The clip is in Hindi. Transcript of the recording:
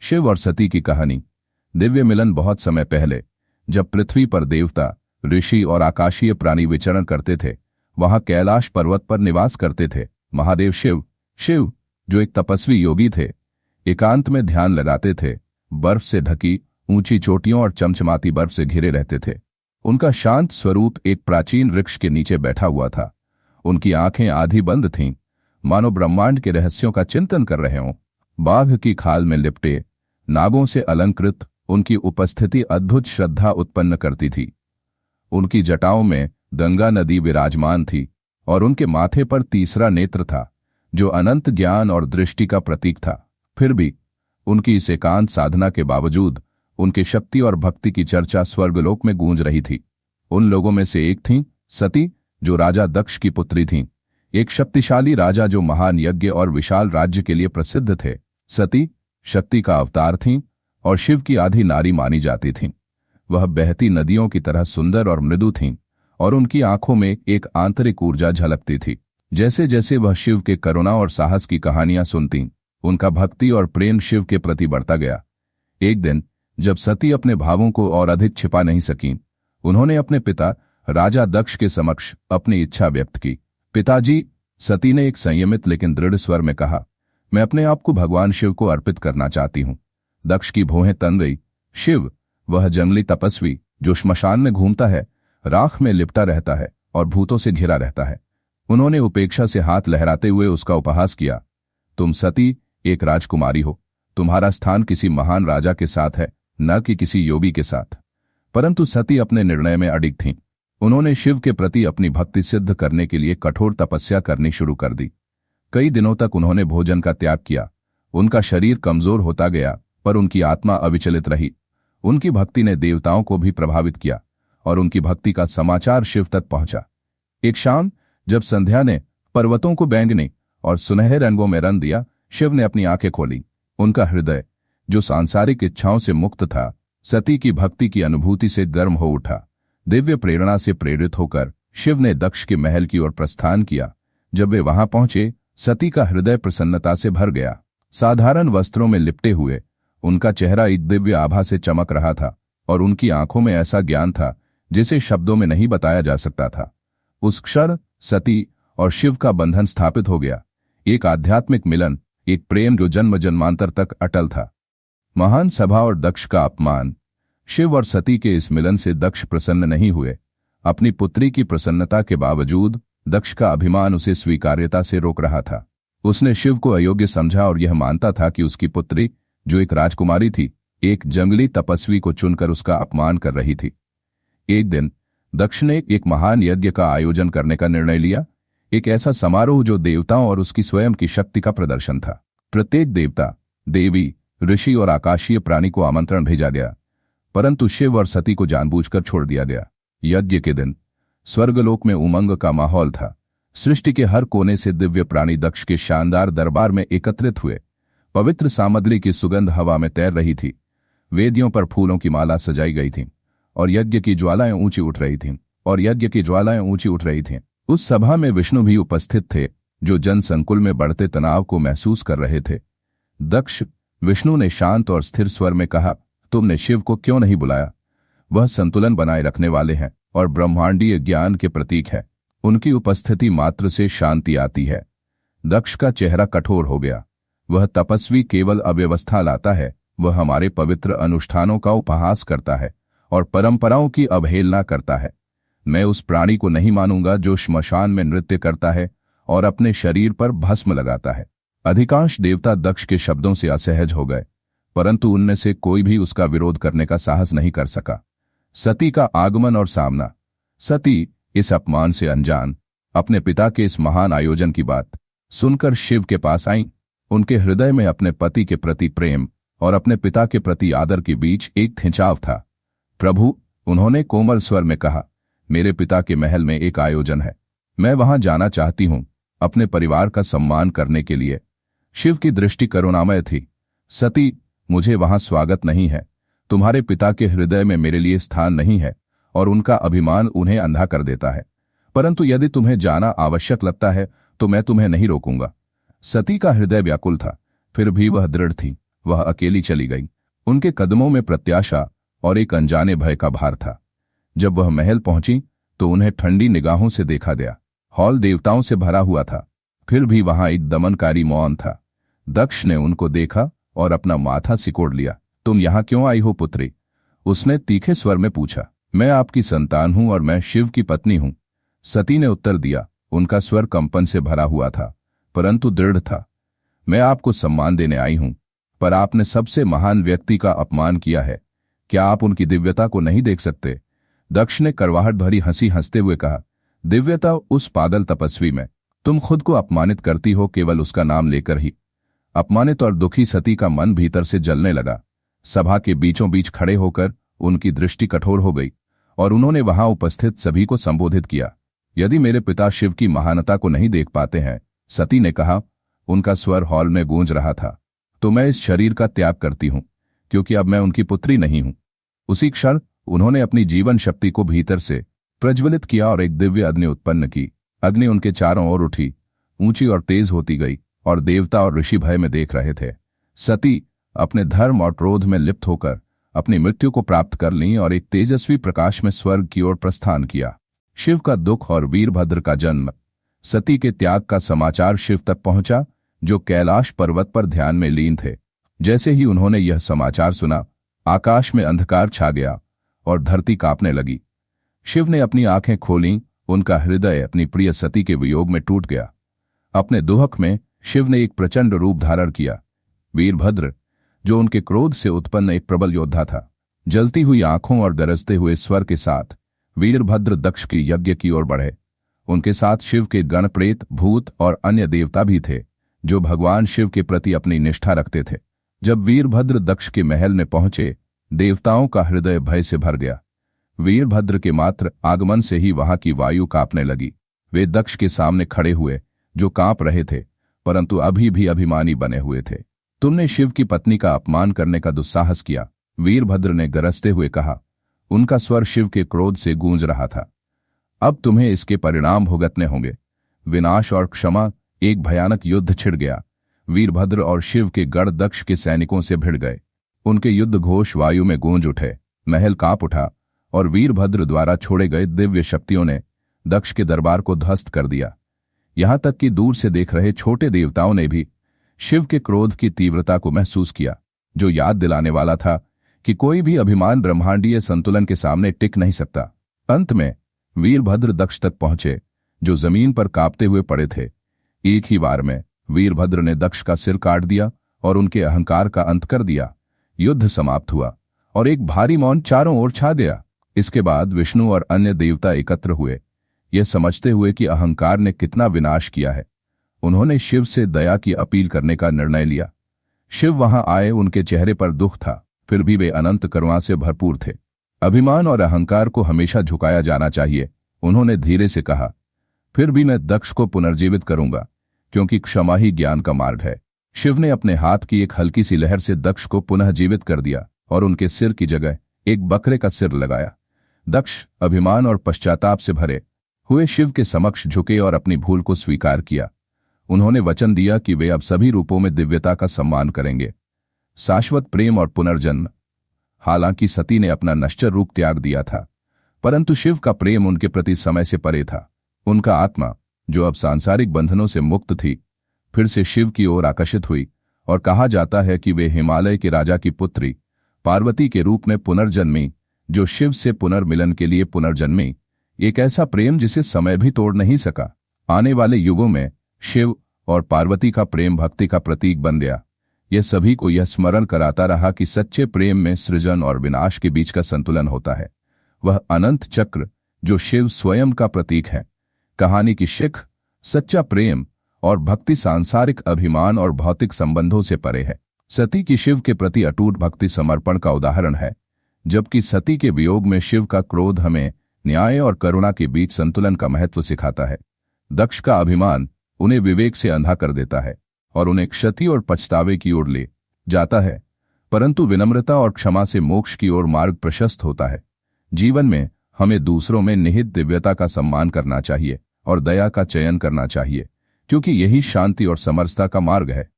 शिव और सती की कहानी। दिव्य मिलन। बहुत समय पहले, जब पृथ्वी पर देवता, ऋषि और आकाशीय प्राणी विचरण करते थे, वहां कैलाश पर्वत पर निवास करते थे महादेव शिव, जो एक तपस्वी योगी थे। एकांत में ध्यान लगाते थे, बर्फ से ढकी ऊंची चोटियों और चमचमाती बर्फ से घिरे रहते थे। उनका शांत स्वरूप एक प्राचीन वृक्ष के नीचे बैठा हुआ था। उनकी आंखें आधी बंद थीं, मानो ब्रह्मांड के रहस्यों का चिंतन कर रहे हों। बाघ की खाल में लिपटे, नागों से अलंकृत उनकी उपस्थिति अद्भुत श्रद्धा उत्पन्न करती थी। उनकी जटाओं में गंगा नदी विराजमान थी और उनके माथे पर तीसरा नेत्र था, जो अनंत ज्ञान और दृष्टि का प्रतीक था। फिर भी उनकी इस एकांत साधना के बावजूद उनकी शक्ति और भक्ति की चर्चा स्वर्गलोक में गूंज रही थी। उन लोगों में से एक थीं सती, जो राजा दक्ष की पुत्री थीं, एक शक्तिशाली राजा जो महान यज्ञ और विशाल राज्य के लिए प्रसिद्ध थे। सती शक्ति का अवतार थीं और शिव की आधी नारी मानी जाती थीं। वह बहती नदियों की तरह सुंदर और मृदु थीं और उनकी आंखों में एक आंतरिक ऊर्जा झलकती थी। जैसे जैसे वह शिव के करुणा और साहस की कहानियां सुनतीं, उनका भक्ति और प्रेम शिव के प्रति बढ़ता गया। एक दिन जब सती अपने भावों को और अधिक छिपा नहीं सकीं, उन्होंने अपने पिता राजा दक्ष के समक्ष अपनी इच्छा व्यक्त की। पिताजी, सती ने एक संयमित लेकिन दृढ़ स्वर में कहा, मैं अपने आप को भगवान शिव को अर्पित करना चाहती हूं। दक्ष की भौहें तन गई। शिव, वह जंगली तपस्वी जो श्मशान में घूमता है, राख में लिपटा रहता है और भूतों से घिरा रहता है। उन्होंने उपेक्षा से हाथ लहराते हुए उसका उपहास किया। तुम सती एक राजकुमारी हो, तुम्हारा स्थान किसी महान राजा के साथ है, न कि किसी योगी के साथ। परंतु सती अपने निर्णय में अडिग थीं। उन्होंने शिव के प्रति अपनी भक्ति सिद्ध करने के लिए कठोर तपस्या करनी शुरू कर दी। कई दिनों तक उन्होंने भोजन का त्याग किया। उनका शरीर कमजोर होता गया, पर उनकी आत्मा अविचलित रही। उनकी भक्ति ने देवताओं को भी प्रभावित किया और उनकी भक्ति का समाचार शिव तक पहुंचा। एक शाम जब संध्या ने पर्वतों को बैंगनी और सुनहरे रंगों में रंग दिया, शिव ने अपनी आंखें खोली। उनका हृदय, जो सांसारिक इच्छाओं से मुक्त था, सती की भक्ति की अनुभूति से गर्म हो उठा। दिव्य प्रेरणा से प्रेरित होकर शिव ने दक्ष के महल की ओर प्रस्थान किया। जब वे वहां पहुंचे, सती का हृदय प्रसन्नता से भर गया। साधारण वस्त्रों में लिपटे हुए उनका चेहरा एक दिव्य आभा से चमक रहा था और उनकी आंखों में ऐसा ज्ञान था जिसे शब्दों में नहीं बताया जा सकता था। उस क्षण सती और शिव का बंधन स्थापित हो गया, एक आध्यात्मिक मिलन, एक प्रेम जो जन्म जन्मांतर तक अटल था। महान सभा और दक्ष का अपमान। शिव और सती के इस मिलन से दक्ष प्रसन्न नहीं हुए। अपनी पुत्री की प्रसन्नता के बावजूद दक्ष का अभिमान उसे स्वीकार्यता से रोक रहा था। उसने शिव को अयोग्य समझा और यह मानता था कि उसकी पुत्री, जो एक राजकुमारी थी, एक जंगली तपस्वी को चुनकर उसका अपमान कर रही थी। एक दिन दक्ष ने एक महान यज्ञ का आयोजन करने का निर्णय लिया, एक ऐसा समारोह जो देवताओं और उसकी स्वयं की शक्ति का प्रदर्शन था। प्रत्येक देवता, देवी, ऋषि और आकाशीय प्राणी को आमंत्रण भेजा गया, परंतु शिव और सती को जानबूझकर छोड़ दिया गया। यज्ञ के दिन स्वर्गलोक में उमंग का माहौल था। सृष्टि के हर कोने से दिव्य प्राणी दक्ष के शानदार दरबार में एकत्रित हुए। पवित्र सामग्री की सुगंध हवा में तैर रही थी। वेदियों पर फूलों की माला सजाई गई थी और यज्ञ की ज्वालाएं ऊंची उठ रही थीं। उस सभा में विष्णु भी उपस्थित थे, जो जनसंकुल में बढ़ते तनाव को महसूस कर रहे थे। दक्ष, विष्णु ने शांत और स्थिर स्वर में कहा, तुमने शिव को क्यों नहीं बुलाया? वह संतुलन बनाए रखने वाले हैं और ब्रह्मांडीय ज्ञान के प्रतीक है। उनकी उपस्थिति मात्र से शांति आती है। दक्ष का चेहरा कठोर हो गया। वह तपस्वी केवल अव्यवस्था लाता है, वह हमारे पवित्र अनुष्ठानों का उपहास करता है और परंपराओं की अवहेलना करता है। मैं उस प्राणी को नहीं मानूंगा जो श्मशान में नृत्य करता है और अपने शरीर पर भस्म लगाता है। अधिकांश देवता दक्ष के शब्दों से असहज हो गए, परंतु उनमें से कोई भी उसका विरोध करने का साहस नहीं कर सका। सती का आगमन और सामना। सती, इस अपमान से अनजान, अपने पिता के इस महान आयोजन की बात सुनकर शिव के पास आईं। उनके हृदय में अपने पति के प्रति प्रेम और अपने पिता के प्रति आदर के बीच एक खिंचाव था। प्रभु, उन्होंने कोमल स्वर में कहा, मेरे पिता के महल में एक आयोजन है, मैं वहां जाना चाहती हूं, अपने परिवार का सम्मान करने के लिए। शिव की दृष्टि करुणामय थी। सती, मुझे वहां स्वागत नहीं है। तुम्हारे पिता के हृदय में मेरे लिए स्थान नहीं है और उनका अभिमान उन्हें अंधा कर देता है। परंतु यदि तुम्हें जाना आवश्यक लगता है तो मैं तुम्हें नहीं रोकूंगा। सती का हृदय व्याकुल था, फिर भी वह दृढ़ थी। वह अकेली चली गई। उनके कदमों में प्रत्याशा और एक अनजाने भय का भार था। जब वह महल पहुंची तो उन्हें ठंडी निगाहों से देखा गया। हॉल देवताओं से भरा हुआ था, फिर भी वहां एक दमनकारी मौन था। दक्ष ने उनको देखा और अपना माथा सिकोड़ लिया। तुम यहां क्यों आई हो पुत्री? उसने तीखे स्वर में पूछा। मैं आपकी संतान हूं और मैं शिव की पत्नी हूं, सती ने उत्तर दिया। उनका स्वर कंपन से भरा हुआ था, परंतु दृढ़ था। मैं आपको सम्मान देने आई हूं, पर आपने सबसे महान व्यक्ति का अपमान किया है। क्या आप उनकी दिव्यता को नहीं देख सकते? दक्ष ने कड़वाहट भरी हंसी हंसते हुए कहा, दिव्यता उस पागल तपस्वी में। तुम खुद को अपमानित करती हो केवल उसका नाम लेकर ही। अपमानित और दुखी सती का मन भीतर से जलने लगा। सभा के बीचों बीच खड़े होकर उनकी दृष्टि कठोर हो गई और उन्होंने वहां उपस्थित सभी को संबोधित किया। यदि मेरे पिता शिव की महानता को नहीं देख पाते हैं, सती ने कहा, उनका स्वर हॉल में गूंज रहा था, तो मैं इस शरीर का त्याग करती हूं, क्योंकि अब मैं उनकी पुत्री नहीं हूं। उसी क्षण उन्होंने अपनी जीवन शक्ति को भीतर से प्रज्वलित किया और एक दिव्य अग्नि उत्पन्न की। अग्नि उनके चारों ओर उठी, ऊंची और तेज होती गई और देवता और ऋषि भय में देख रहे थे। सती अपने धर्म और क्रोध में लिप्त होकर अपनी मृत्यु को प्राप्त कर ली और एक तेजस्वी प्रकाश में स्वर्ग की ओर प्रस्थान किया। शिव का दुख और वीरभद्र का जन्म। सती के त्याग का समाचार शिव तक पहुंचा, जो कैलाश पर्वत पर ध्यान में लीन थे। जैसे ही उन्होंने यह समाचार सुना, आकाश में अंधकार छा गया और धरती कांपने लगी। शिव ने अपनी आंखें खोलीं, उनका हृदय अपनी प्रिय सती के वियोग में टूट गया। अपने दुहक में शिव ने एक प्रचंड रूप धारण किया। वीरभद्र, जो उनके क्रोध से उत्पन्न एक प्रबल योद्धा था, जलती हुई आंखों और गरजते हुए स्वर के साथ वीरभद्र दक्ष की यज्ञ की ओर बढ़े। उनके साथ शिव के गण, प्रेत, भूत और अन्य देवता भी थे, जो भगवान शिव के प्रति अपनी निष्ठा रखते थे। जब वीरभद्र दक्ष के महल में पहुंचे, देवताओं का हृदय भय से भर गया। वीरभद्र के मात्र आगमन से ही वहां की वायु कांपने लगी। वे दक्ष के सामने खड़े हुए, जो कांप रहे थे, परंतु अभी भी अभिमानी बने हुए थे। तुमने शिव की पत्नी का अपमान करने का दुस्साहस किया, वीरभद्र ने गरजते हुए कहा। उनका स्वर शिव के क्रोध से गूंज रहा था। अब तुम्हें इसके परिणाम भुगतने होंगे। विनाश और क्षमा। एक भयानक युद्ध छिड़ गया। वीरभद्र और शिव के गढ़ दक्ष के सैनिकों से भिड़ गए। उनके युद्ध घोष वायु में गूंज उठे, महल कांप उठा और वीरभद्र द्वारा छोड़े गए दिव्य शक्तियों ने दक्ष के दरबार को ध्वस्त कर दिया। यहां तक कि दूर से देख रहे छोटे देवताओं ने भी शिव के क्रोध की तीव्रता को महसूस किया, जो याद दिलाने वाला था कि कोई भी अभिमान ब्रह्मांडीय संतुलन के सामने टिक नहीं सकता। अंत में वीरभद्र दक्ष तक पहुंचे, जो जमीन पर कांपते हुए पड़े थे। एक ही बार में वीरभद्र ने दक्ष का सिर काट दिया और उनके अहंकार का अंत कर दिया। युद्ध समाप्त हुआ और एक भारी मौन चारों ओर छा गया। इसके बाद विष्णु और अन्य देवता एकत्र हुए, यह समझते हुए कि अहंकार ने कितना विनाश किया है। उन्होंने शिव से दया की अपील करने का निर्णय लिया। शिव वहां आए, उनके चेहरे पर दुख था, फिर भी वे अनंत करुणा से भरपूर थे। अभिमान और अहंकार को हमेशा झुकाया जाना चाहिए, उन्होंने धीरे से कहा। फिर भी मैं दक्ष को पुनर्जीवित करूंगा, क्योंकि क्षमा ही ज्ञान का मार्ग है। शिव ने अपने हाथ की एक हल्की सी लहर से दक्ष को पुनः जीवित कर दिया और उनके सिर की जगह एक बकरे का सिर लगाया। दक्ष अभिमान और पश्चाताप से भरे हुए शिव के समक्ष झुके और अपनी भूल को स्वीकार किया। उन्होंने वचन दिया कि वे अब सभी रूपों में दिव्यता का सम्मान करेंगे। शाश्वत प्रेम और पुनर्जन्म। हालांकि सती ने अपना नश्वर रूप त्याग दिया था, परंतु शिव का प्रेम उनके प्रति समय से परे था। उनका आत्मा, जो अब सांसारिक बंधनों से मुक्त थी, फिर से शिव की ओर आकर्षित हुई और कहा जाता है कि वे हिमालय के राजा की पुत्री पार्वती के रूप में पुनर्जन्मी, जो शिव से पुनर्मिलन के लिए पुनर्जन्मी। एक ऐसा प्रेम जिसे समय भी तोड़ नहीं सका। आने वाले युगों में शिव और पार्वती का प्रेम भक्ति का प्रतीक बन गया। यह सभी को यह स्मरण कराता रहा कि सच्चे प्रेम में सृजन और विनाश के बीच का संतुलन होता है। वह अनंत चक्र जो शिव स्वयं का प्रतीक है। कहानी की शिख, सच्चा प्रेम और भक्ति सांसारिक अभिमान और भौतिक संबंधों से परे है। सती की शिव के प्रति अटूट भक्ति समर्पण का उदाहरण है, जबकि सती के वियोग में शिव का क्रोध हमें न्याय और करुणा के बीच संतुलन का महत्व सिखाता है। दक्ष का अभिमान उन्हें विवेक से अंधा कर देता है और उन्हें क्षति और पछतावे की ओर ले जाता है, परंतु विनम्रता और क्षमा से मोक्ष की ओर मार्ग प्रशस्त होता है। जीवन में हमें दूसरों में निहित दिव्यता का सम्मान करना चाहिए और दया का चयन करना चाहिए, क्योंकि यही शांति और समरसता का मार्ग है।